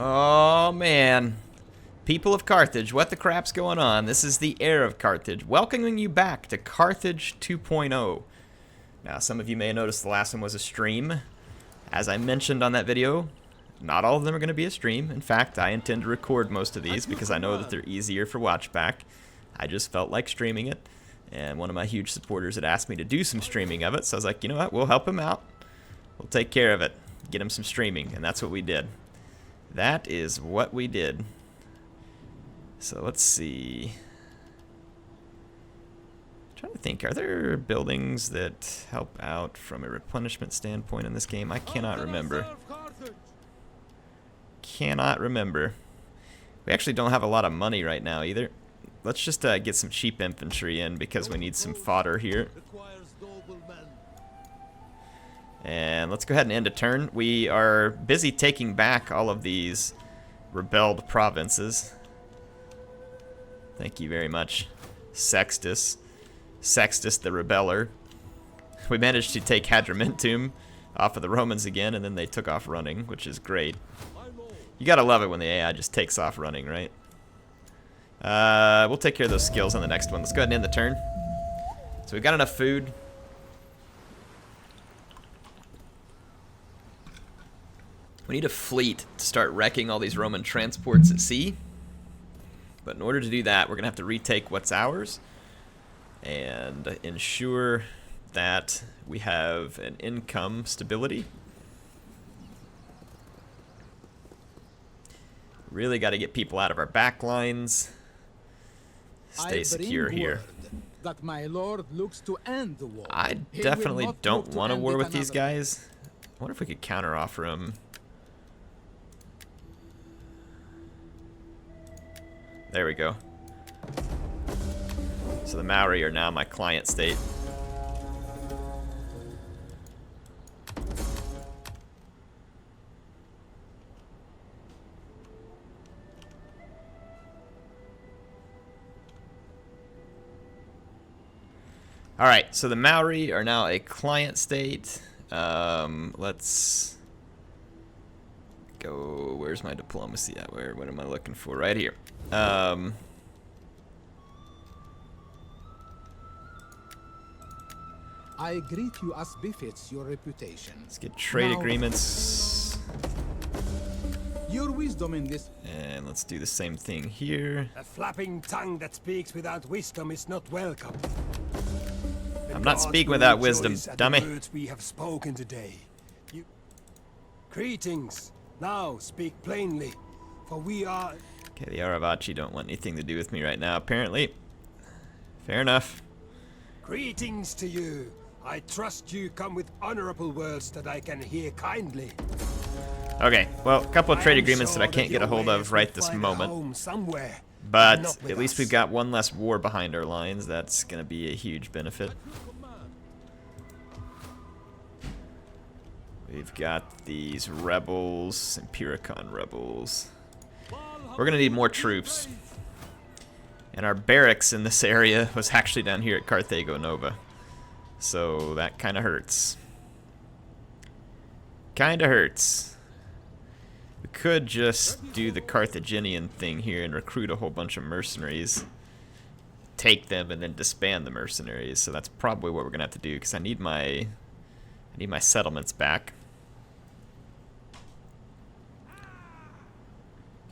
Oh, man. People of Carthage, what the crap's going on? This is the heir of Carthage, welcoming you back to Carthage 2.0. Now, some of you may have noticed the last one was a stream. As I mentioned on that video, not all of them are going to be a stream. In fact, I intend to record most of these because I know that they're easier for watchback. I just felt like streaming it, and one of my huge supporters had asked me to do some streaming of it, so I was like, you know what, we'll help him out. We'll take care of it. Get him some streaming, and that's what we did. That is what we did. So let's see. I'm trying to think, are there buildings that help out from a replenishment standpoint in this game? I cannot remember. Cannot remember. We actually don't have a lot of money right now either. Let's just get some cheap infantry in because we need some fodder here. And let's go ahead and end a turn. We are busy taking back all of these rebelled provinces. Thank you very much, Sextus. Sextus the Rebeller. We managed to take Hadrimentum off of the Romans again, and then they took off running, which is great. You gotta love it when the AI just takes off running, right? We'll take care of those skills on the next one. Let's go ahead and end the turn. So we've got enough food. We need a fleet to start wrecking all these Roman transports at sea. But in order to do that, we're going to have to retake what's ours and ensure that we have an income stability. Really got to get people out of our back lines. Stay secure here. That my lord looks to end the war. I definitely don't want a war with these guys. I wonder if we could counter-offer them. There we go. So the Maori are now my client state. Alright, so the Maori are now a client state. Let's go. Where's my diplomacy at? What am I looking for? Right here. I greet you as befits your reputation. Let's get trade agreements. Your wisdom in this. And let's do the same thing here. A flapping tongue that speaks without wisdom is not welcome. I'm not speaking without wisdom, dummy. The words we have spoken today. Greetings. Now speak plainly, for we are. Okay, the Aravaci don't want anything to do with me right now, apparently. Fair enough. Greetings to you. I trust you come with honorable words that I can hear kindly. Okay, well, a couple of trade agreements that I can't get a hold of right this moment. But at least we've got one less war behind our lines. That's going to be a huge benefit. We've got these rebels, Emporiae rebels. We're going to need more troops. And our barracks in this area was actually down here at Carthago Nova. So that kind of hurts. Kind of hurts. We could just do the Carthaginian thing here and recruit a whole bunch of mercenaries. Take them and then disband the mercenaries. So that's probably what we're going to have to do because I need my settlements back.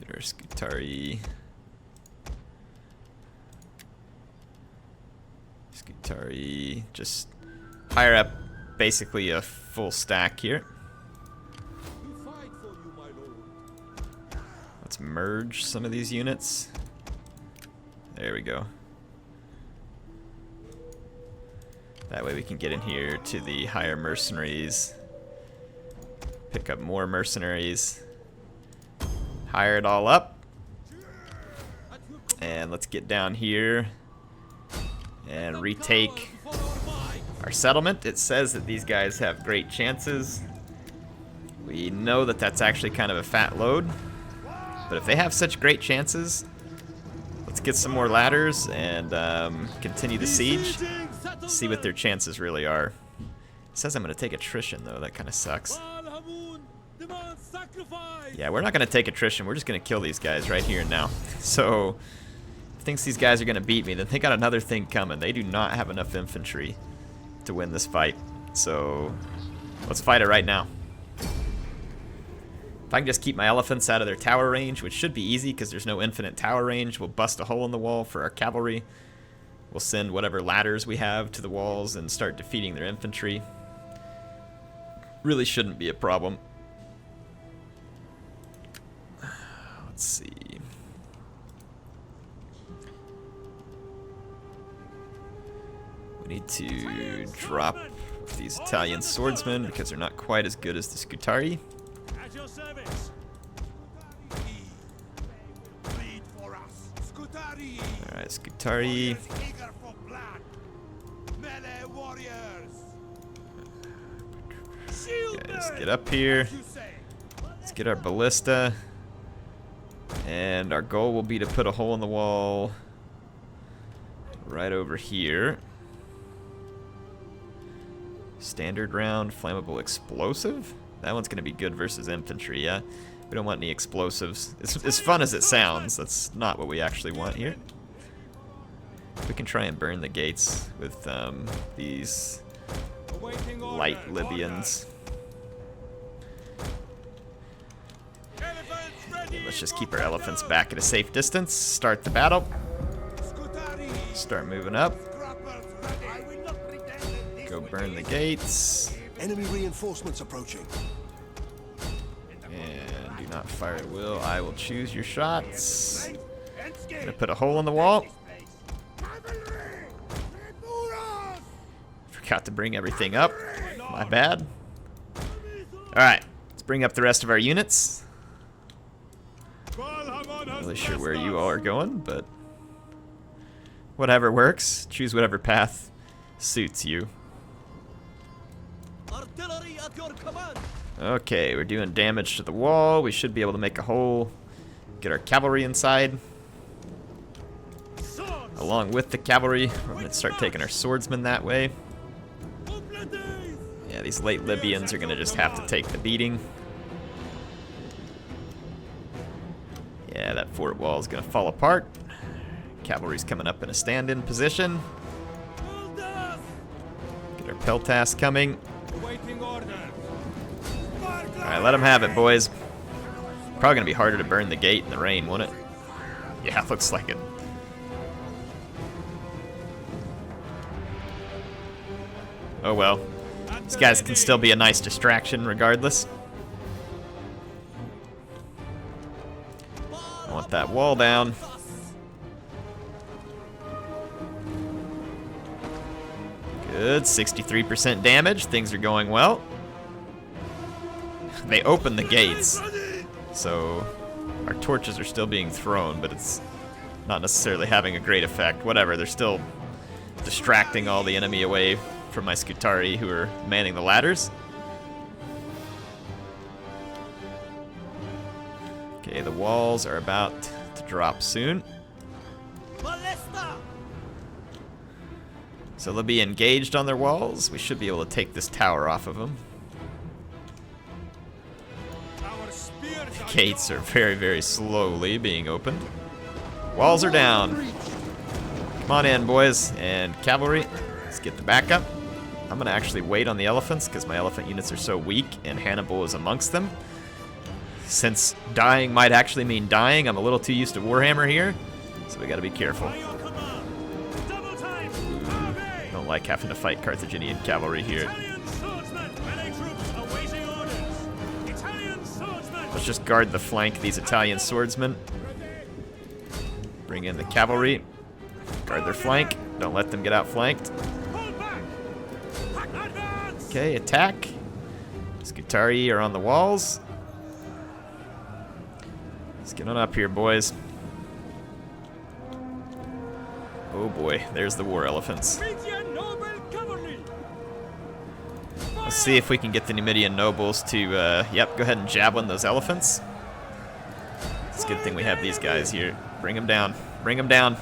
Get our Scutari. Scutari. Just hire up basically a full stack here. Let's merge some of these units. There we go. That way we can get in here to the higher mercenaries. Pick up more mercenaries. Hire it all up. And let's get down here and retake our settlement. It says that these guys have great chances. We know that that's actually kind of a fat load. But if they have such great chances, let's get some more ladders and continue the siege. See what their chances really are. It says I'm going to take attrition, though. That kind of sucks. Yeah, we're not going to take attrition. We're just going to kill these guys right here and now. So, if thinks these guys are going to beat me, then they got another thing coming. They do not have enough infantry to win this fight. So, let's fight it right now. If I can just keep my elephants out of their tower range, which should be easy because there's no infinite tower range, we'll bust a hole in the wall for our cavalry. We'll send whatever ladders we have to the walls and start defeating their infantry. Really shouldn't be a problem. Let's see. We need to drop these Italian swordsmen because they're not quite as good as the Scutari. At your service. Alright, Scutari. Guys, get up here. Let's get our ballista. And our goal will be to put a hole in the wall right over here. Standard round, flammable explosive? That one's going to be good versus infantry, yeah? We don't want any explosives. It's as fun as it sounds. That's not what we actually want here. We can try and burn the gates with these light Libyans. Let's just keep our elephants back at a safe distance. Start the battle. Start moving up. Go burn the gates. Enemy reinforcements approaching. And do not fire at will. I will choose your shots. Gonna put a hole in the wall. Forgot to bring everything up. My bad. Alright, let's bring up the rest of our units. Not really sure where you all are going, but whatever works. Choose whatever path suits you. Okay, we're doing damage to the wall. We should be able to make a hole. Get our cavalry inside. Along with the cavalry, we're going to start taking our swordsmen that way. Yeah, these late Libyans are going to just have to take the beating. Yeah, that fort wall is going to fall apart. Cavalry's coming up in a stand-in position. Get our peltasts coming. Alright, let them have it, boys. Probably going to be harder to burn the gate in the rain, won't it? Yeah, looks like it. Oh well. These guys can still be a nice distraction regardless. I want that wall down. Good, 63% damage. Things are going well. They opened the gates, so our torches are still being thrown, but it's not necessarily having a great effect. Whatever, they're still distracting all the enemy away from my Scutari who are manning the ladders. Okay, the walls are about to drop soon. So they'll be engaged on their walls. We should be able to take this tower off of them. The gates are very, very slowly being opened. Walls are down. Come on in, boys. And cavalry, let's get the backup. I'm going to actually wait on the elephants because my elephant units are so weak and Hannibal is amongst them. Since dying might actually mean dying, I'm a little too used to Warhammer here, so we got to be careful. Don't like having to fight Carthaginian cavalry here. Let's just guard the flank of these Italian swordsmen. Bring in the cavalry. Guard their flank. Don't let them get outflanked. Okay, attack. Scutari are on the walls. Let's get on up here, boys. Oh boy, there's the war elephants. Let's see if we can get the Numidian nobles to, yep, go ahead and javelin those elephants. It's a good thing we have these guys here. Bring them down. Bring them down.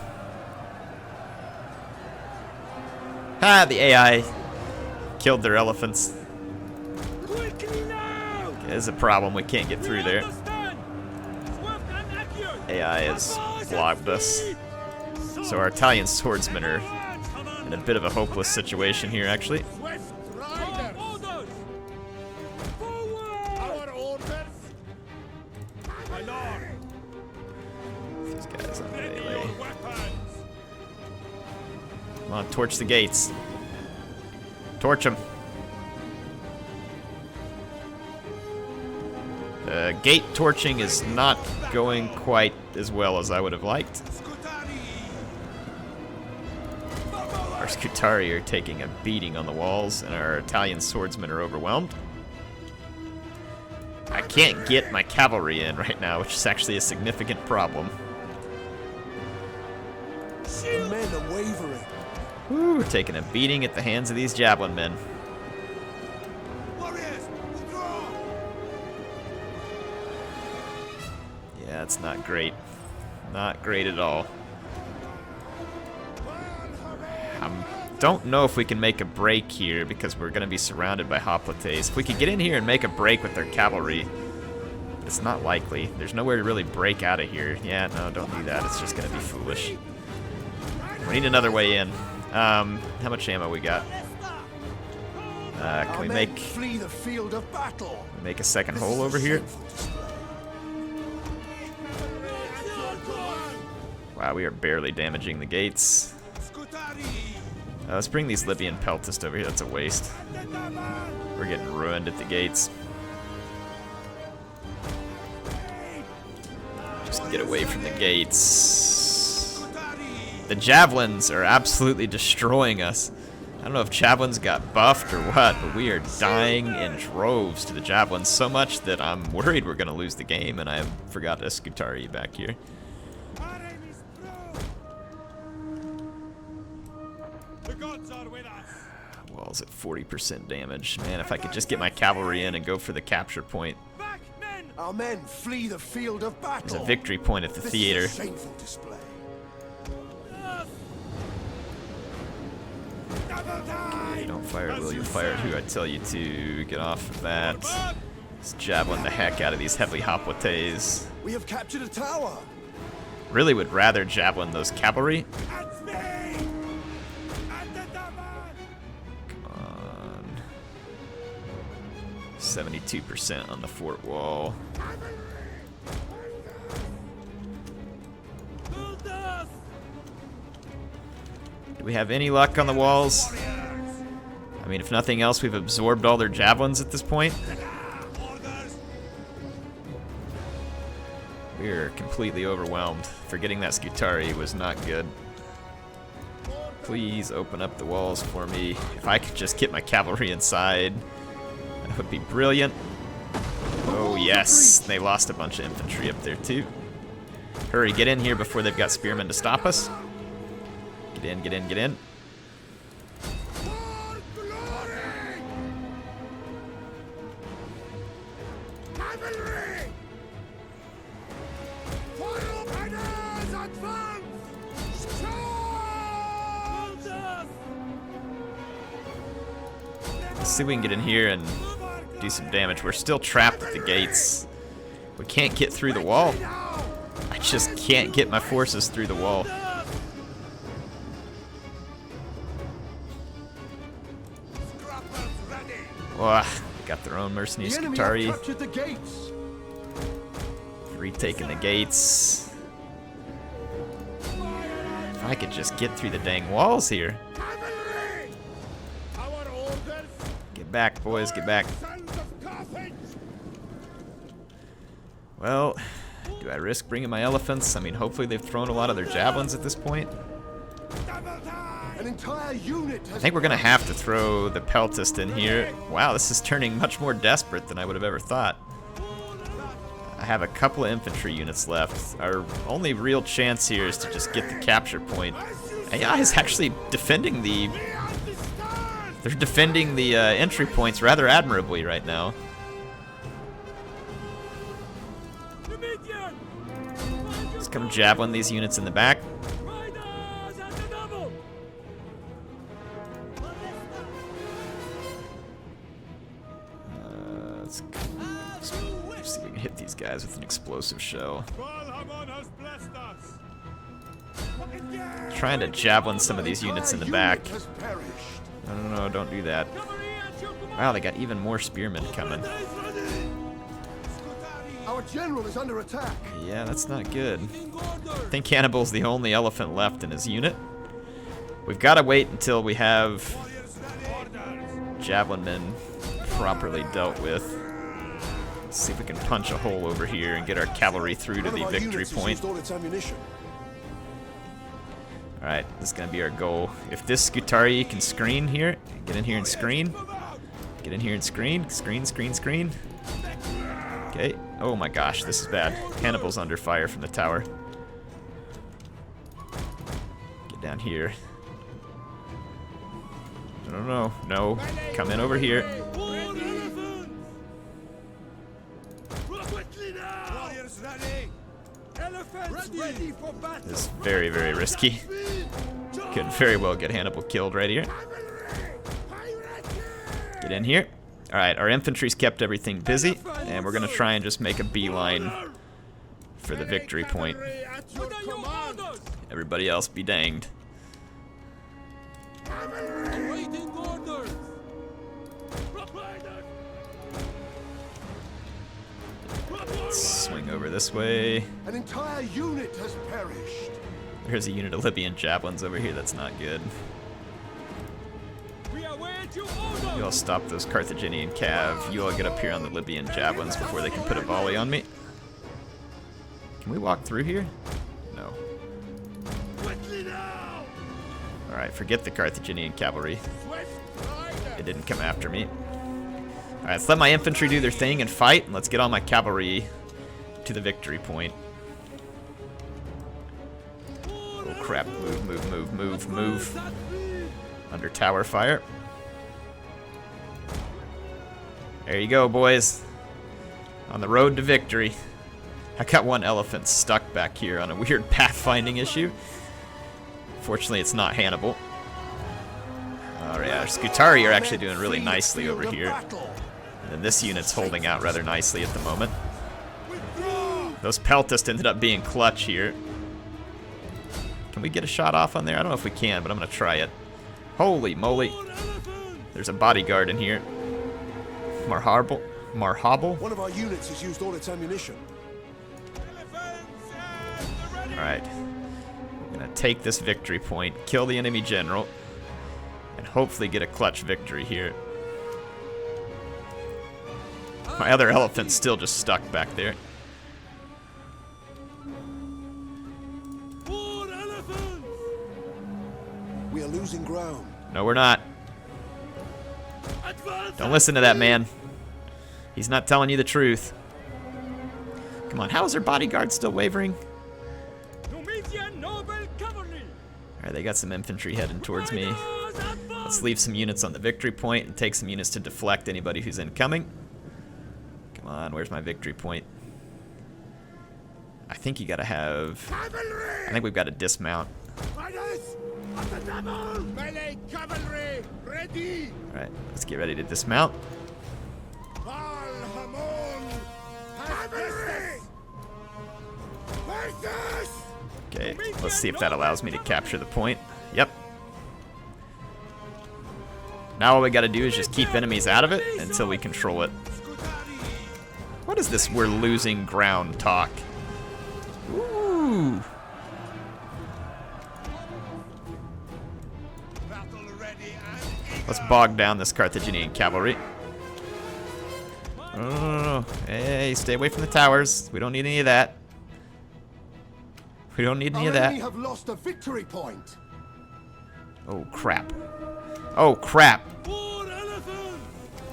Ha! The AI killed their elephants. There's a problem. We can't get through there. AI has blocked us. So our Italian swordsmen are in a bit of a hopeless situation here, actually. These guys on melee. Come on, torch the gates. Torch them. Gate torching is not going quite as well as I would have liked. Our Scutari are taking a beating on the walls, and our Italian swordsmen are overwhelmed. I can't get my cavalry in right now, which is actually a significant problem. The men are wavering. Woo, we're taking a beating at the hands of these javelin men. Yeah, it's not great. Not great at all. Don't know if we can make a break here because we're going to be surrounded by hoplites. If we could get in here and make a break with their cavalry, it's not likely. There's nowhere to really break out of here. Yeah, no, don't do that. It's just going to be foolish. We need another way in. How much ammo we got? Can we make a second hole over here? Wow, we are barely damaging the gates. Let's bring these Libyan peltists over here. That's a waste. We're getting ruined at the gates. Just get away from the gates. The javelins are absolutely destroying us. I don't know if javelins got buffed or what, but we are dying in droves to the javelins so much that I'm worried we're going to lose the game, and I forgot a Scutari back here. Walls at 40% damage. Man, if I could just get my cavalry in and go for the capture point. Our men flee the field of battle. There's a victory point at the theater. This is a shameful display. Okay, don't fire at will, you fire at who I tell you to. Get off of that. Just javelin the heck out of these heavy hoplites. We have captured a tower. Really would rather javelin those cavalry. 72% on the fort wall. Do we have any luck on the walls? I mean, if nothing else, we've absorbed all their javelins at this point. We're completely overwhelmed. Forgetting that Scutari was not good. Please open up the walls for me. If I could just get my cavalry inside, that would be brilliant. Oh yes, they lost a bunch of infantry up there too. Hurry, get in here before they've got spearmen to stop us. Get in, get in, get in. Let's see if we can get in here and do some damage. We're still trapped at the gates. We can't get through the wall. I just can't get my forces through the wall. Wow, they got their own mercenary Scutari. Retaking the gates. If I could just get through the dang walls here. Get back, boys, get back. Well, do I risk bringing my elephants? I mean, hopefully they've thrown a lot of their javelins at this point. An entire unit I think we're gonna have to throw the peltist in here. Wow, this is turning much more desperate than I would have ever thought. I have a couple of infantry units left. Our only real chance here is to just get the capture point. AI is actually defending the... They're defending the entry points rather admirably right now. Let's come javelin these units in the back. Let's guys with an explosive shell. Valhamon has blessed us. Trying to javelin some of these units in the back. Unit has perished. No, don't do that. Wow, they got even more spearmen coming. Our general is under attack. Yeah, that's not good. I think Hannibal's the only elephant left in his unit. We've got to wait until we have javelin men properly dealt with. Let's see if we can punch a hole over here and get our cavalry through to One of the our victory units has point. used all its ammunition. Alright, this is going to be our goal. If this Scutari can screen here, get in here and screen. Get in here and screen. Screen. Okay. Oh my gosh, this is bad. Hannibal's under fire from the tower. Get down here. No. Come in over here. This is very, very risky. Could very well get Hannibal killed right here. Get in here. Alright, our infantry's kept everything busy, and we're going to try and just make a beeline for the victory point. Everybody else be danged. Let's swing over this way. An entire unit has perished. There's a unit of Libyan javelins over here that's not good. You all stop those Carthaginian cav. You all get up here on the Libyan javelins before they can put a volley on me. Can we walk through here? No. Alright, forget the Carthaginian cavalry. It didn't come after me. Alright, let's let my infantry do their thing and fight, and let's get all my cavalry to the victory point. Oh crap, move. Under tower fire. There you go, boys. On the road to victory. I got one elephant stuck back here on a weird pathfinding issue. Fortunately, it's not Hannibal. Alright, our Scutari are actually doing really nicely over here. And then this unit's holding out rather nicely at the moment. Those Peltists ended up being clutch here. Can we get a shot off on there? I don't know if we can, but I'm going to try it. Holy moly. There's a bodyguard in here. Marhable. One of our units has used all its ammunition. Alright. We're going to take this victory point, kill the enemy general, and hopefully get a clutch victory here. My other elephant's still just stuck back there. We are losing ground. No, we're not. Don't listen to that man. He's not telling you the truth. Come on, how is their bodyguard still wavering? Alright, they got some infantry heading towards me. Let's leave some units on the victory point and take some units to deflect anybody who's incoming. Come on, where's my victory point? I think you gotta have... I think we've got to dismount. Melee cavalry ready. Alright, let's get ready to dismount. Okay, let's see if that allows me to capture the point. Yep. Now all we gotta do is just keep enemies out of it until we control it. What is this we're losing ground talk? Ooh. Let's bog down this Carthaginian cavalry. Oh, hey, stay away from the towers. We don't need any of that. We don't need any of that. We have lost a victory point. Oh, crap. Oh, crap.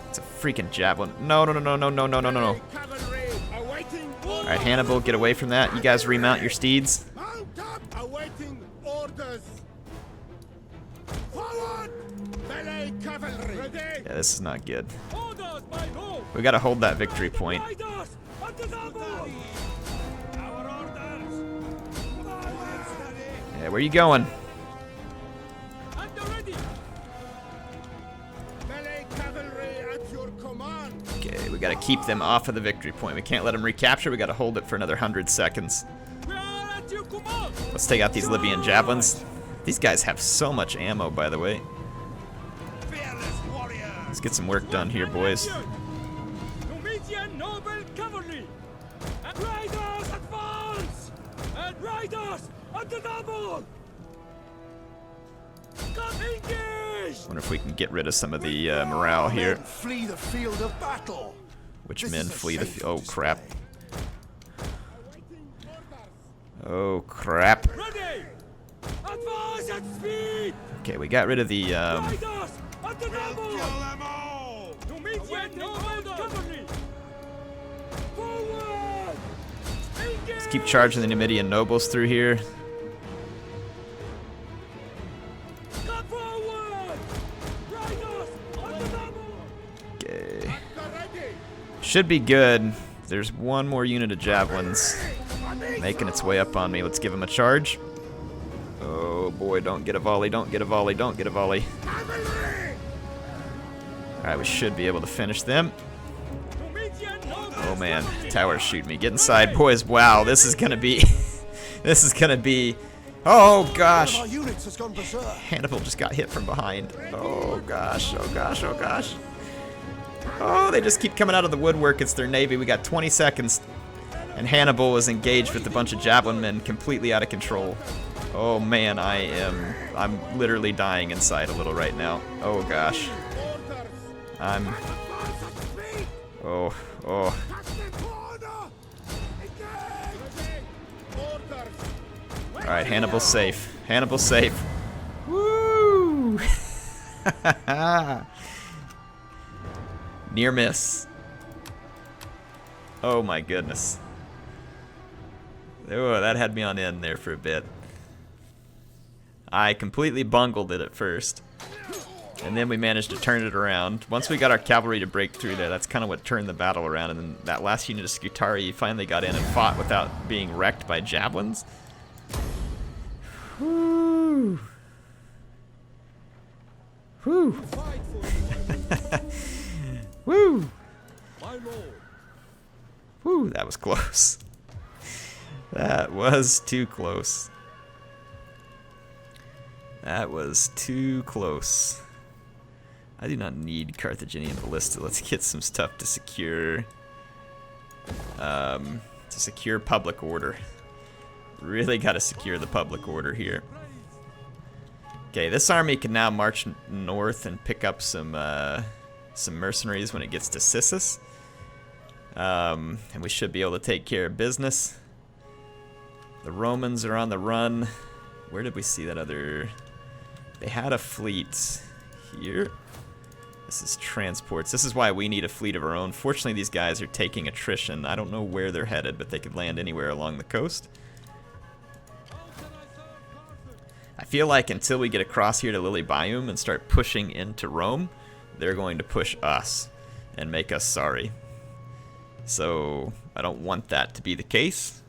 It's a freaking javelin. No. Alright, Hannibal, get away from that. You guys remount your steeds. Awaiting orders. Forward! Melee cavalry ready. Yeah, this is not good. We gotta hold that victory point. Yeah, where you going? Melee cavalry at your command. Okay, we got to keep them off of the victory point. We can't let them recapture. We got to hold it for another 100 seconds. Let's take out these Libyan javelins. These guys have so much ammo, by the way. Let's get some work done here, boys. Wonder if we can get rid of some of the morale here. Flee the field of battle. Which men flee the field? Oh, crap. Oh, crap. Okay, we got rid of the... Let's keep charging the Numidian nobles through here. Okay. Should be good. There's one more unit of javelins making its way up on me. Let's give him a charge. Oh boy, don't get a volley, don't get a volley, don't get a volley. Alright, we should be able to finish them. Oh man, towers shoot me. Get inside, boys. Wow, this is gonna be... this is gonna be... Oh gosh! Hannibal just got hit from behind. Oh gosh, oh gosh, oh gosh. Oh, they just keep coming out of the woodwork. It's their navy. We got 20 seconds. And Hannibal is engaged with a bunch of javelin men, completely out of control. Oh man, I'm literally dying inside a little right now. Oh gosh. Oh. Alright, Hannibal's safe. Hannibal's safe. Woo! Near miss. Oh my goodness. Oh, that had me on end there for a bit. I completely bungled it at first. And then we managed to turn it around. Once we got our cavalry to break through there, that's kind of what turned the battle around. And then that last unit of Scutari finally got in and fought without being wrecked by javelins. Whew. Whew. Woo. Whew, that was close. That was too close. That was too close. I do not need Carthaginian ballista. Let's get some stuff to secure public order. Really got to secure the public order here. Okay, this army can now march north and pick up some mercenaries when it gets to Sissus. And we should be able to take care of business. The Romans are on the run. Where did we see that other... They had a fleet here. This is transports. This is why we need a fleet of our own. Fortunately, these guys are taking attrition. I don't know where they're headed, but they could land anywhere along the coast. I feel like until we get across here to Lilybaeum and start pushing into Rome, they're going to push us and make us sorry. So I don't want that to be the case.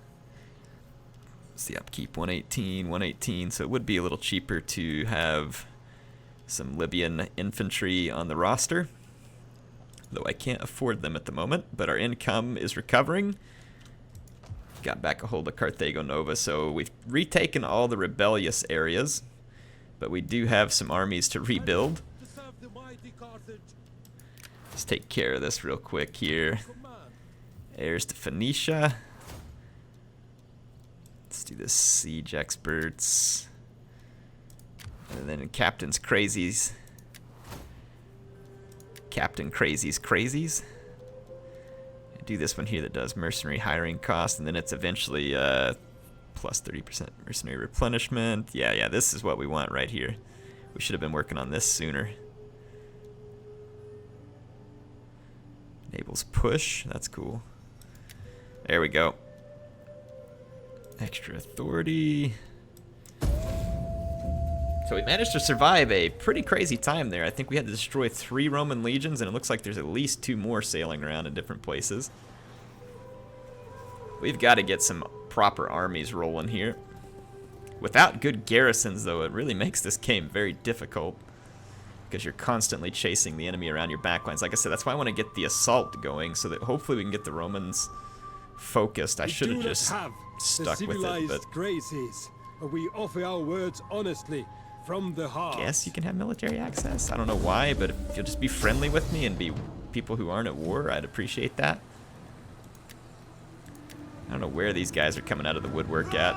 It's the upkeep 118, 118, so it would be a little cheaper to have some Libyan infantry on the roster, though I can't afford them at the moment, but our income is recovering. Got back a hold of Carthago Nova, so we've retaken all the rebellious areas, but we do have some armies to rebuild. Let's take care of this real quick here. Heirs to Phoenicia. Let's do this siege experts. And then Captain's Crazies. Captain Crazy's Crazies. Do this one here that does mercenary hiring cost, and then it's eventually plus 30% mercenary replenishment. Yeah, this is what we want right here. We should have been working on this sooner. Enables push. That's cool. There we go. Extra authority. So we managed to survive a pretty crazy time there. I think we had to destroy 3 Roman legions, and it looks like there's at least 2 more sailing around in different places. We've got to get some proper armies rolling here. Without good garrisons, though, it really makes this game very difficult. because you're constantly chasing the enemy around your backlines. Like I said, that's why I want to get the assault going, so that hopefully we can get the Romans focused. I should have just stuck with it, but graces. We offer our words honestly from the heart. guess you can have military access. I don't know why, but if you'll just be friendly with me and be people who aren't at war, I'd appreciate that. I don't know where these guys are coming out of the woodwork at.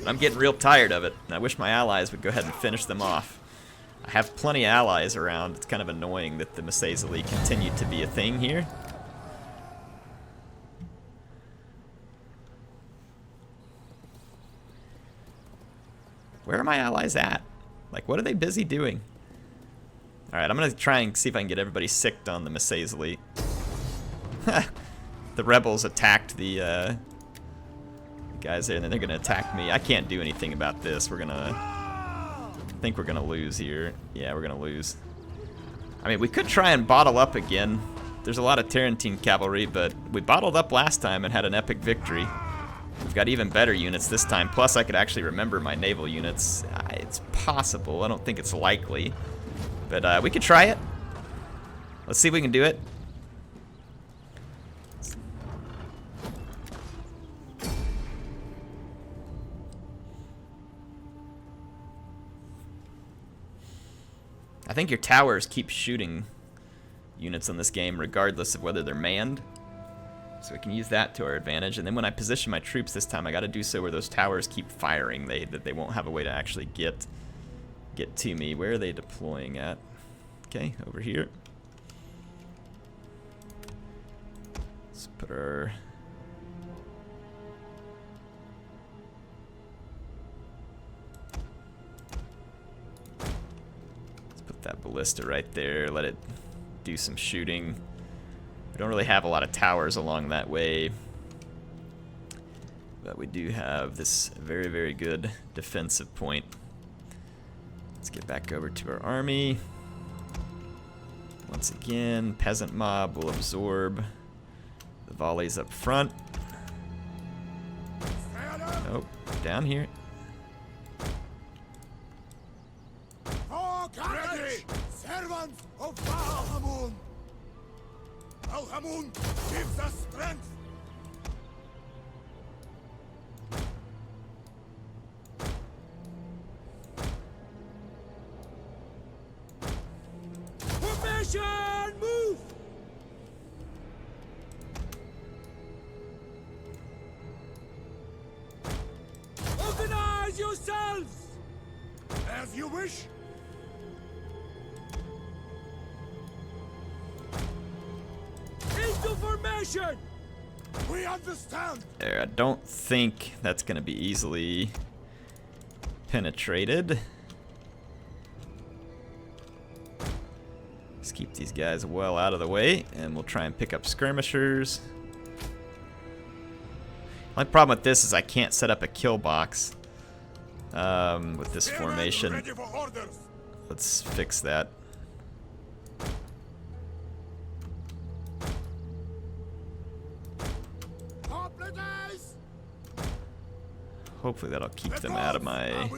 I'm getting real tired of it, and I wish my allies would go ahead and finish them off. I have plenty of allies around. It's kind of annoying that the Massaesili continue to be a thing here. Where are my allies at? Like, what are they busy doing? Alright, I'm going to try and see if I can get everybody sicked on the Massaesili. The rebels attacked the guys there, and then they're going to attack me. I can't do anything about this. We're going to... I think we're going to lose here. Yeah, we're going to lose. I mean, we could try and bottle up again. There's a lot of Tarentine cavalry, but we bottled up last time and had an epic victory. We've got even better units this time. Plus, I could actually remember my naval units. It's possible. I don't think it's likely. But we could try it. Let's see if we can do it. I think your towers keep shooting units on this game regardless of whether they're manned. So we can use that to our advantage. And then when I position my troops this time, I got to do so where those towers keep firing. They won't have a way to actually get to me. Where are they deploying at? Okay, over here. Let's put our... that ballista right there, let it do some shooting. We don't really have a lot of towers along that way, but we do have this very, very good defensive point. Let's get back over to our army. Once again, peasant mob will absorb the volleys up front. Nope, down here. Ready! Servants of Al-Hamun! Al-Hamun gives us strength! Formation! Move! Organize yourselves! As you wish! Into formation! We understand! There, I don't think that's going to be easily penetrated. Let's keep these guys well out of the way, and we'll try and pick up skirmishers. My problem with this is I can't set up a kill box with this formation. Ready for orders. Let's fix that. Hopefully that'll keep them out of my...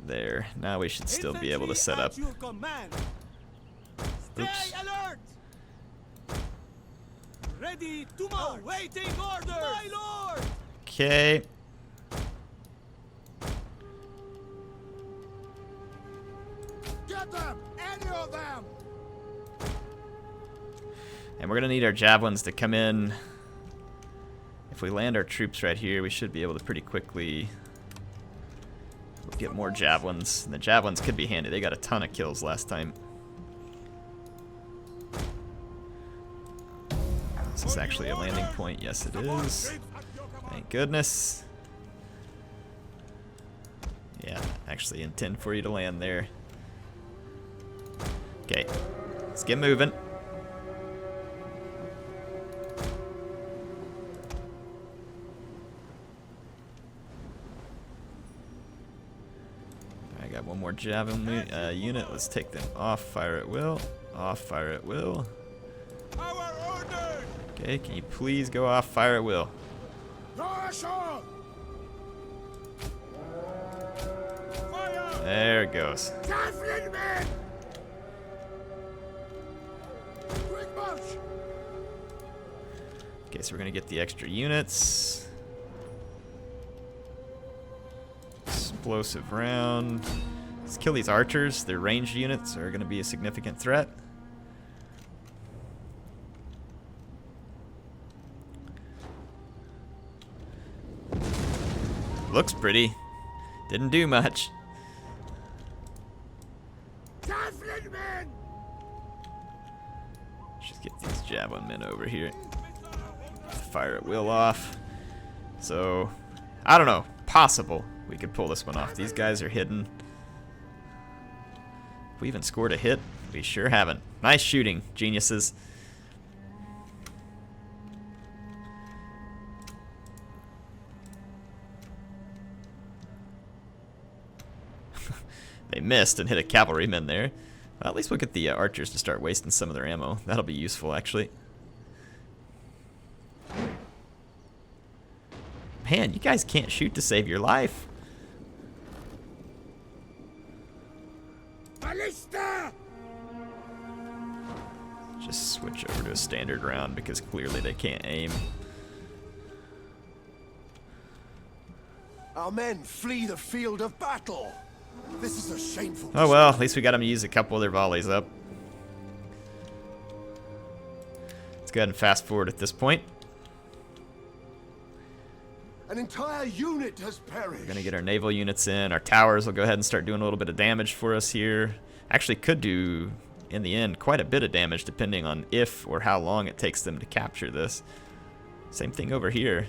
There. Now we should still be able to set up. Oops. Ready to march. Waiting orders. My lord. Okay. Get them! Any of them! And we're gonna need our javelins to come in. If we land our troops right here, we should be able to pretty quickly get more javelins. And the javelins could be handy. They got a ton of kills last time. Is this actually a landing point? Yes, it is. Thank goodness. Yeah, actually intend for you to land there. Okay, let's get moving. I got one more javelin unit. Let's take them off. Fire at will. Off fire at will. Our order! Okay, can you please go off fire at will? No assault! Fire! There it goes. Javelin men! Quick march! Okay, so we're gonna get the extra units. Explosive round. Let's kill these archers. Their ranged units are gonna be a significant threat. Looks pretty. Didn't do much. Javelin men! Just get these javelin men over here. Fire at will off. So, I don't know. Possible we could pull this one off. These guys are hidden. Have we even scored a hit? We sure haven't. Nice shooting, geniuses. They missed and hit a cavalryman there. Well, at least we'll get the archers to start wasting some of their ammo. That'll be useful, actually. Man, you guys can't shoot to save your life. Ballista! Just switch over to a standard round because clearly they can't aim. Our men flee the field of battle. This is a shameful. Oh well, at least we got them to use a couple of their volleys up. Let's go ahead and fast forward at this point. An entire unit has perished. We're gonna get our naval units in. Our towers will go ahead and start doing a little bit of damage for us here. Actually could do, in the end, quite a bit of damage depending on if or how long it takes them to capture this. Same thing over here.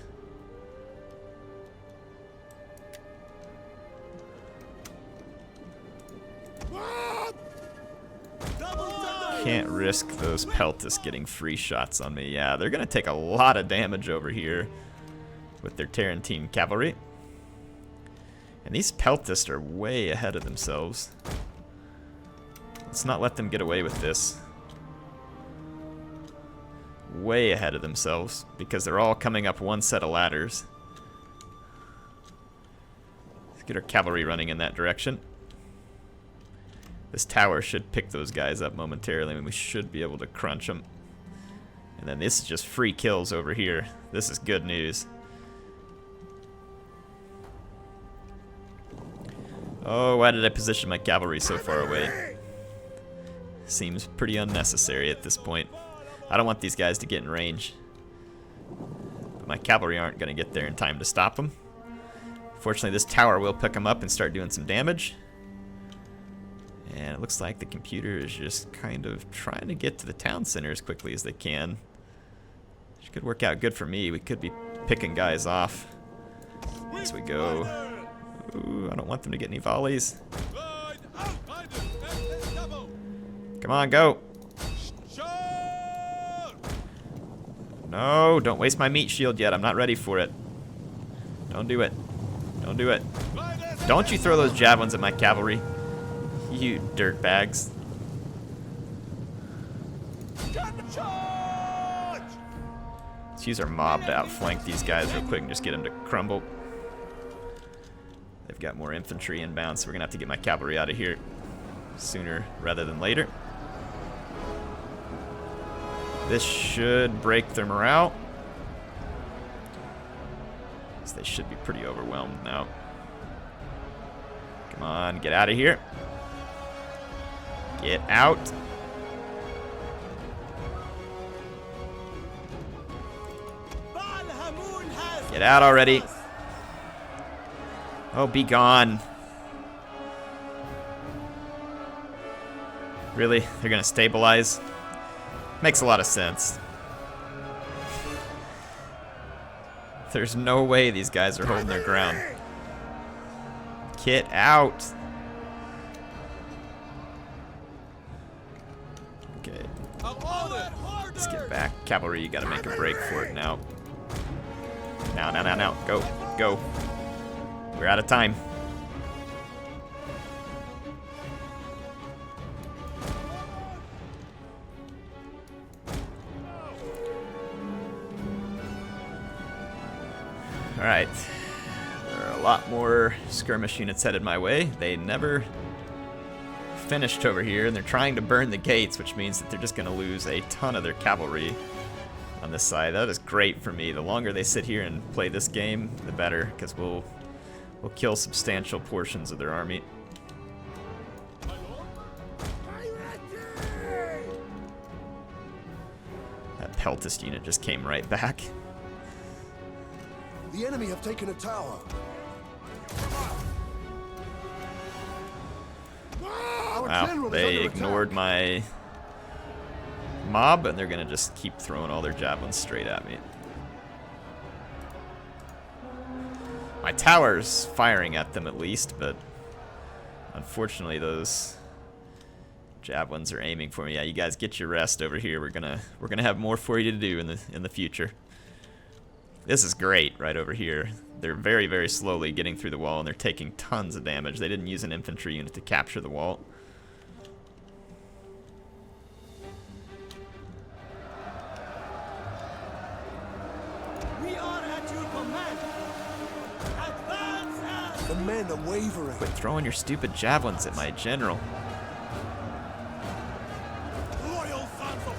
Can't risk those peltists getting free shots on me. Yeah, they're gonna take a lot of damage over here with their Tarentine cavalry. And these peltists are way ahead of themselves. Let's not let them get away with this. Way ahead of themselves because they're all coming up one set of ladders. Let's get our cavalry running in that direction. This tower should pick those guys up momentarily, and we should be able to crunch them. And then this is just free kills over here. This is good news. Oh, why did I position my cavalry so far away? Seems pretty unnecessary at this point. I don't want these guys to get in range. But my cavalry aren't going to get there in time to stop them. Fortunately, this tower will pick them up and start doing some damage. And it looks like the computer is just kind of trying to get to the town center as quickly as they can. Which could work out good for me. We could be picking guys off as we go. Ooh, I don't want them to get any volleys. Come on, go. No, don't waste my meat shield yet. I'm not ready for it. Don't do it. Don't do it. Don't you throw those javelins at my cavalry. You dirtbags. Let's use our mob to outflank these guys real quick and just get them to crumble. They've got more infantry inbound, so we're going to have to get my cavalry out of here sooner rather than later. This should break their morale. So they should be pretty overwhelmed now. Come on, get out of here. Get out. Get out already. Oh, be gone. Really? They're gonna stabilize? Makes a lot of sense. There's no way these guys are holding their ground. Get out. Okay. Let's get back. Cavalry, you gotta make a break for it now. Now. Go. Go. We're out of time. Alright. There are a lot more skirmish units headed my way. They never finished over here, and they're trying to burn the gates, which means that they're just going to lose a ton of their cavalry on this side. That is great for me. The longer they sit here and play this game, the better, because we'll kill substantial portions of their army. That Peltist unit just came right back. The enemy have taken a tower. Wow, they ignored my mob, and they're gonna just keep throwing all their javelins straight at me. My tower's firing at them at least, but unfortunately those javelins are aiming for me. Yeah, you guys get your rest over here. We're gonna have more for you to do in the future. This is great right over here. They're very, very slowly getting through the wall, and they're taking tons of damage. They didn't use an infantry unit to capture the wall. We are at your command. Advance! The men are wavering. Quit throwing your stupid javelins at my general.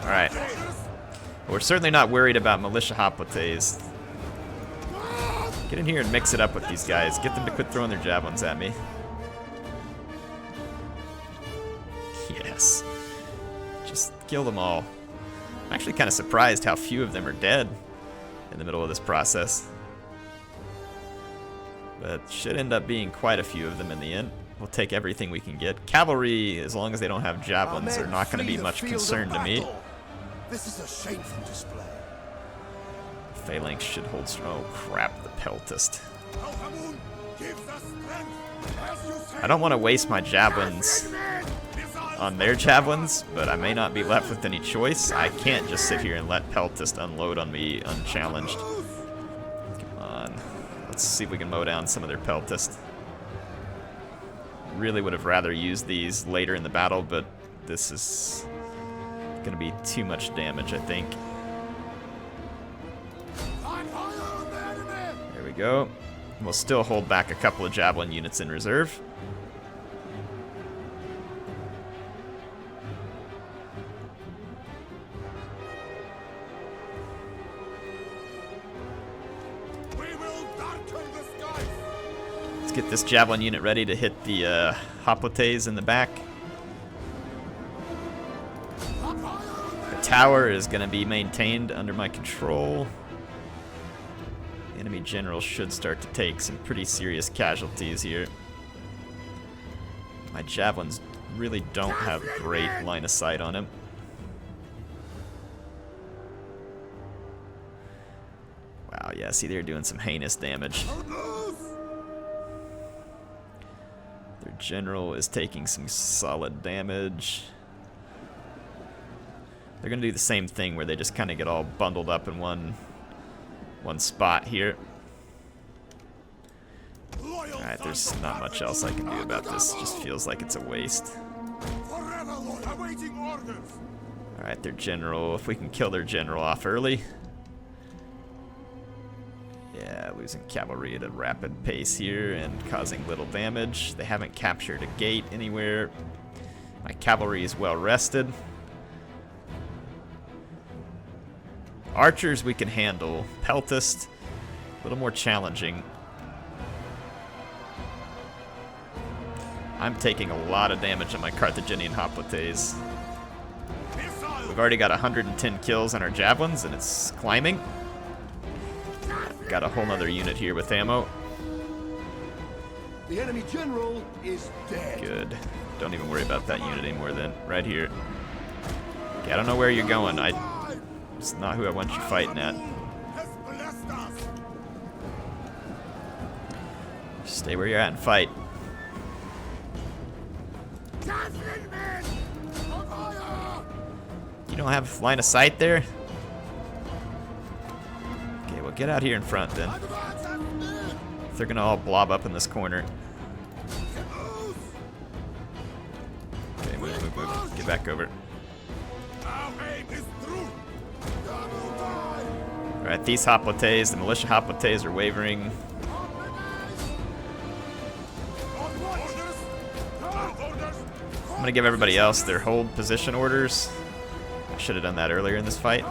Alright. We're certainly not worried about militia hoplites. Get in here and mix it up with these guys. Get them to quit throwing their javelins at me. Yes. Just kill them all. I'm actually kind of surprised how few of them are dead in the middle of this process. But should end up being quite a few of them in the end. We'll take everything we can get. Cavalry, as long as they don't have javelins, are not going to be much concern to me. This is a shameful display. Phalanx should hold strong. Oh crap, the Peltist. I don't want to waste my javelins on their javelins, but I may not be left with any choice. I can't just sit here and let Peltist unload on me unchallenged. Come on. Let's see if we can mow down some of their Peltist. Really would have rather used these later in the battle, but this is going to be too much damage, I think. There we go. We'll still hold back a couple of javelin units in reserve. Let's get this javelin unit ready to hit the hoplites in the back. The tower is going to be maintained under my control. The enemy general should start to take some pretty serious casualties here. My javelins really don't have great line of sight on him. Wow, yeah, see, they're doing some heinous damage. Their general is taking some solid damage. They're going to do the same thing where they just kind of get all bundled up in one spot here. Alright, there's not much else I can do about this. It just feels like it's a waste. Alright, their general, if we can kill their general off early. Yeah, losing cavalry at a rapid pace here and causing little damage. They haven't captured a gate anywhere. My cavalry is well rested. Archers we can handle. Peltist, a little more challenging. I'm taking a lot of damage on my Carthaginian hoplites. We've already got 110 kills on our javelins, and it's climbing. Got a whole nother unit here with ammo. The enemy general is dead. Good. Don't even worry about that unit anymore then. Right here. Okay, I don't know where you're going. It's not who I want you fighting at. Stay where you're at and fight. You don't have line of sight there? Okay, well get out here in front then. They're gonna all blob up in this corner. Okay, move. Get back over. Alright, these hoplites, the militia hoplites are wavering. I'm gonna give everybody else their hold position orders. I should have done that earlier in this fight.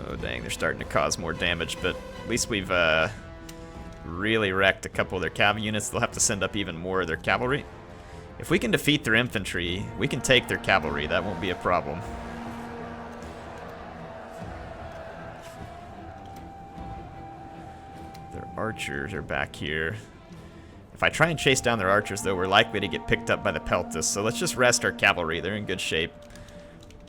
Oh dang, they're starting to cause more damage, but at least we've really wrecked a couple of their cav units. They'll have to send up even more of their cavalry. If we can defeat their infantry, we can take their cavalry. That won't be a problem. Their archers are back here. If I try and chase down their archers, though, we're likely to get picked up by the peltasts. So let's just rest our cavalry. They're in good shape.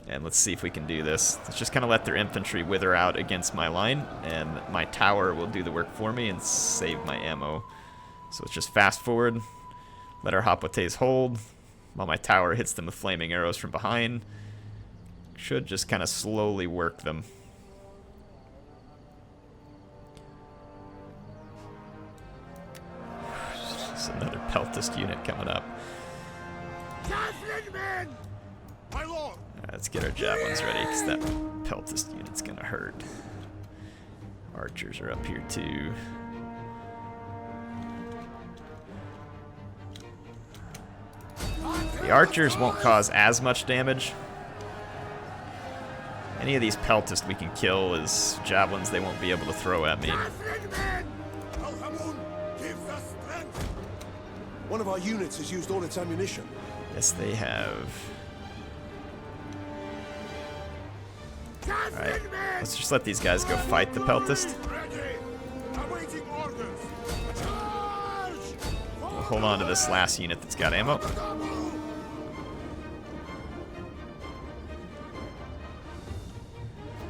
And let's see if we can do this. Let's just kind of let their infantry wither out against my line, and my tower will do the work for me and save my ammo. So let's just fast forward, let our hoplites hold, while my tower hits them with flaming arrows from behind. Should just kind of slowly work them. Just another peltast unit coming up. My lord! Alright, let's get our javelins ready, because that peltast unit's gonna hurt. Archers are up here too. The archers won't cause as much damage. Any of these peltasts we can kill as javelins they won't be able to throw at me. One of our units has used all its ammunition. Yes, they have. Alright, let's just let these guys go fight the peltast. We'll hold on to this last unit that's got ammo.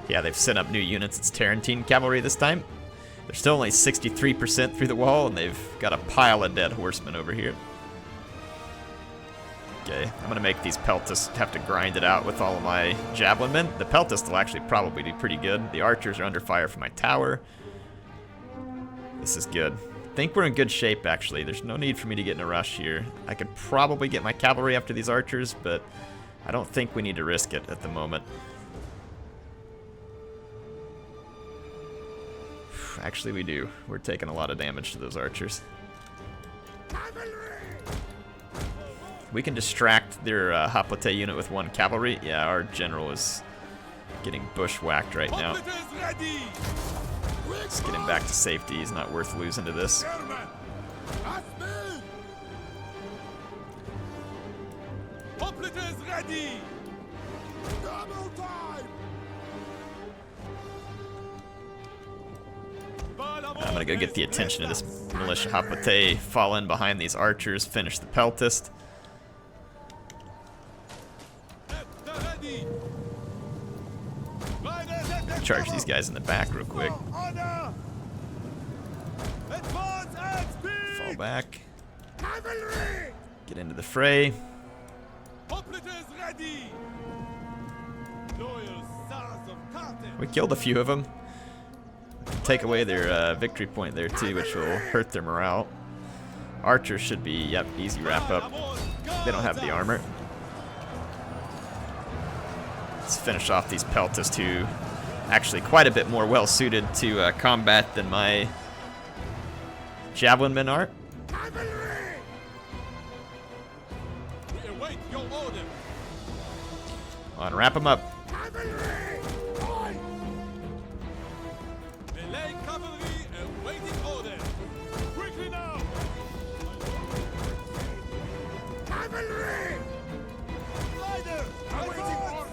Yeah, they've sent up new units. It's Tarantine cavalry this time. They're still only 63% through the wall, and they've got a pile of dead horsemen over here. Okay, I'm going to make these peltasts have to grind it out with all of my javelin men. The peltasts will actually probably do pretty good. The archers are under fire from my tower. This is good. I think we're in good shape, actually. There's no need for me to get in a rush here. I could probably get my cavalry after these archers, but I don't think we need to risk it at the moment. Actually, we do. We're taking a lot of damage to those archers. We can distract their hoplite unit with one cavalry. Yeah, our general is getting bushwhacked right now. Let's get him back to safety. He's not worth losing to this. I'm gonna go get the attention of this militia hoplite, fall in behind these archers, finish the peltast. Charge these guys in the back real quick. Fall back. Get into the fray. We killed a few of them. Take away their victory point there too, which will hurt their morale. Archers should be, yep, easy wrap up. They don't have the armor. Let's finish off these peltasts who actually quite a bit more well suited to combat than my javelin men are. On, wrap them up.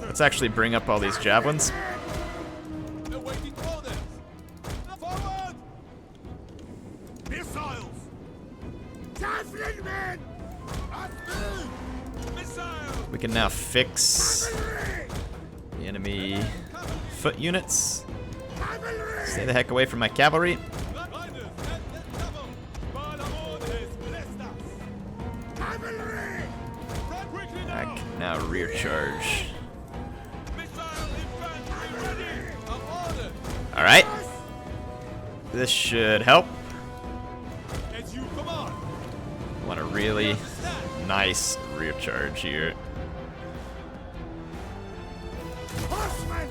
Let's actually bring up all these javelins. We can now fix the enemy foot units. Stay the heck away from my cavalry. I can now rear charge. Alright. This should help. Want a really nice rear charge here. Horsemen!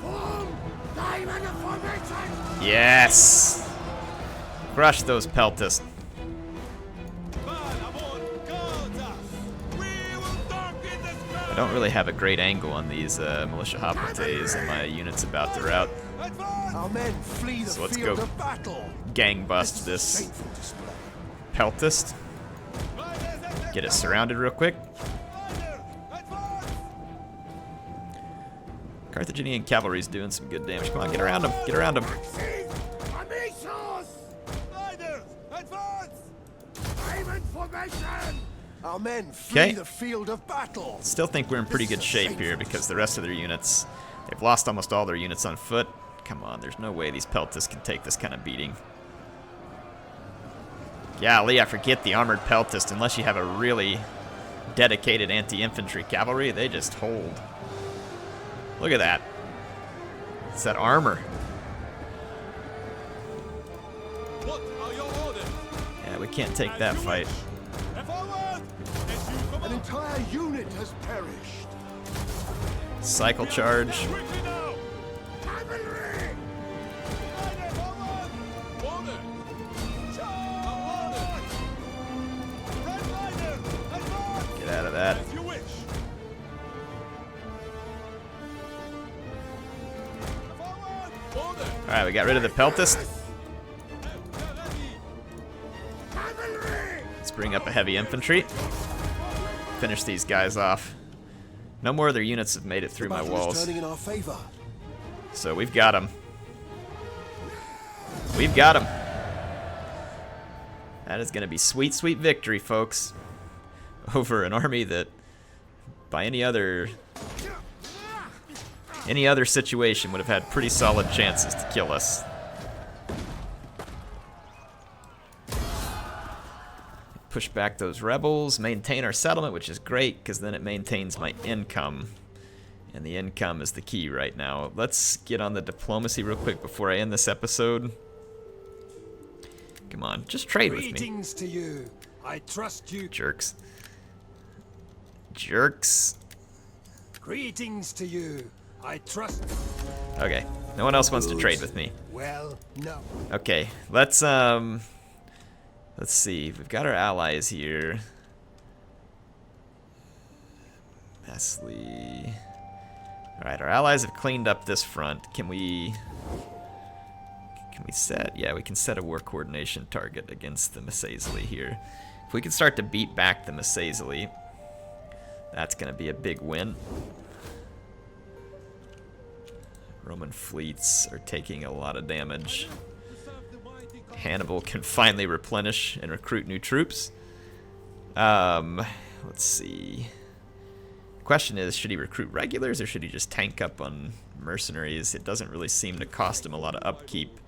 Form diamond formation! Yes! Crush those peltists. I don't really have a great angle on these militia hoplites, and my unit's about to rout. Our men flee the So let's field go of battle. gang bust this Shameful display. peltist. Get it surrounded real quick. Carthaginian cavalry's doing some good damage. Come on, get around him. Get around him. Diamond formation! Our men flee Okay. the field of battle. Still think we're in pretty good shape here because the rest of their units, they've lost almost all their units on foot. Come on, there's no way these peltists can take this kind of beating. Golly, I forget the armored peltist. Unless you have a really dedicated anti-infantry cavalry, they just hold. Look at that. It's that armor. What are your orders? Yeah, we can't take that fight. Forward! As you An command. entire unit has perished. Cycle charge. Quickly now! Cavalry! Rider, forward! Order! Charge! Red Rider, advance! Get out of that. As you wish. Forward! Order! Alright, we got rid of the peltist. Cavalry! Let's bring up a heavy infantry. Finish these guys off. No more of their units have made it through my Battle is walls. turning in our favor. So we've got them. We've got them. That is going to be sweet, sweet victory, folks. Over an army that, by any other situation, would have had pretty solid chances to kill us. Push back those rebels, maintain our settlement, which is great, because then it maintains my income. And the income is the key right now. Let's get on the diplomacy real quick before I end this episode. Come on, just trade with me. Greetings to you. I trust you. Jerks. Jerks. Greetings to you. I trust. Okay, no one else wants to trade with me. Well, no. Okay, let's see. We've got our allies here. Mesley. Alright, our allies have cleaned up this front. Can we set? Yeah, we can set a war coordination target against the Massaisli here. If we can start to beat back the Massaisli, that's going to be a big win. Roman fleets are taking a lot of damage. Hannibal can finally replenish and recruit new troops. Let's see. Question is, should he recruit regulars or should he just tank up on mercenaries? It doesn't really seem to cost him a lot of upkeep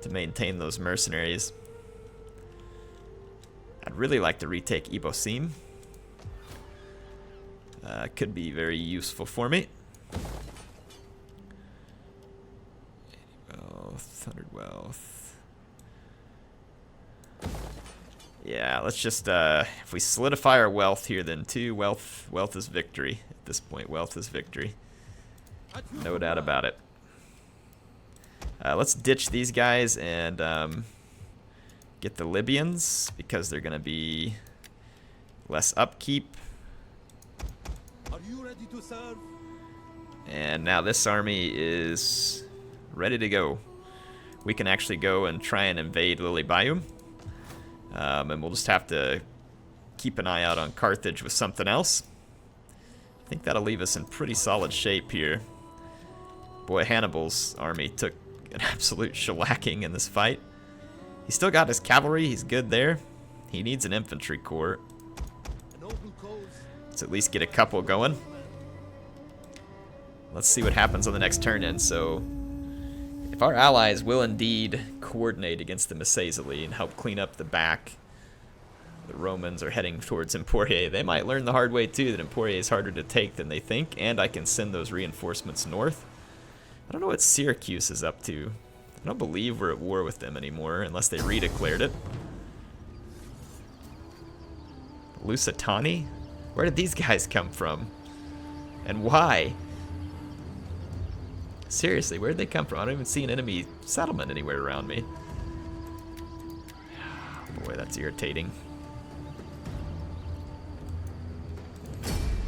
to maintain those mercenaries. I'd really like to retake Ibosim. Could be very useful for me. 80 wealth, 100 wealth. Yeah, let's just, if we solidify our wealth here, then wealth is victory. At this point, wealth is victory. No doubt about it. Let's ditch these guys and get the Libyans, because they're going to be less upkeep. Are you ready to serve? And now this army is ready to go. We can actually go and try and invade Lilybaeum. And we'll just have to keep an eye out on Carthage with something else. I think that'll leave us in pretty solid shape here. Boy, Hannibal's army took an absolute shellacking in this fight. He's still got his cavalry. He's good there. He needs an infantry corps. Let's at least get a couple going. Let's see what happens on the next turn-in. So, if our allies will indeed coordinate against the Massaisli and help clean up the back, the Romans are heading towards Emporiae. They might learn the hard way too, that Emporiae is harder to take than they think, and I can send those reinforcements north. I don't know what Syracuse is up to. I don't believe we're at war with them anymore, unless they redeclared it. Lusitani? Where did these guys come from? And why? Seriously, where did they come from? I don't even see an enemy settlement anywhere around me. Boy, that's irritating.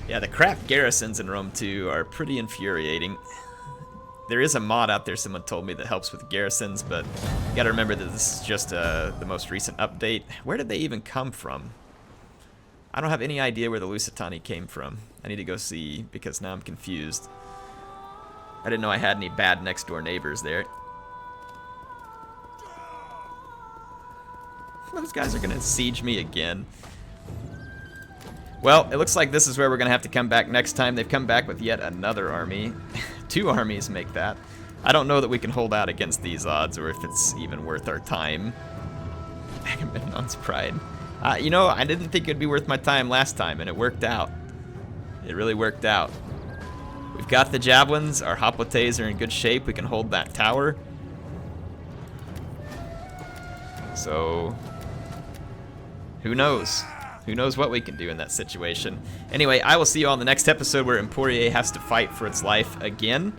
Yeah, the crap garrisons in Rome 2 are pretty infuriating. There is a mod out there, someone told me, that helps with garrisons, but you gotta remember that this is just the most recent update. Where did they even come from? I don't have any idea where the Lusitani came from. I need to go see, because now I'm confused. I didn't know I had any bad next door neighbors there. Those guys are gonna siege me again. Well, it looks like this is where we're gonna have to come back next time. They've come back with yet another army. 2 armies make that. I don't know that we can hold out against these odds, or if it's even worth our time. Agamemnon's pride. You know, I didn't think it'd be worth my time last time, and it worked out. It really worked out. We've got the javelins. Our hoplites are in good shape. We can hold that tower. So, who knows? Who knows what we can do in that situation. Anyway, I will see you all in the next episode where Emporiae has to fight for its life again.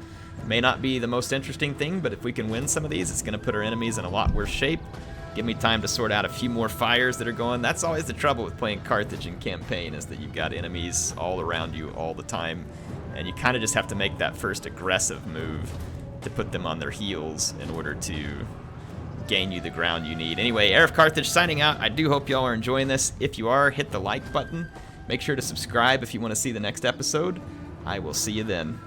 May not be the most interesting thing, but if we can win some of these, it's going to put our enemies in a lot worse shape. Give me time to sort out a few more fires that are going. That's always the trouble with playing Carthage in campaign, is that you've got enemies all around you all the time. And you kind of just have to make that first aggressive move to put them on their heels in order to gain you the ground you need. Anyway, HeirofCarthage signing out. I do hope y'all are enjoying this. If you are, hit the like button. Make sure to subscribe if you want to see the next episode. I will see you then.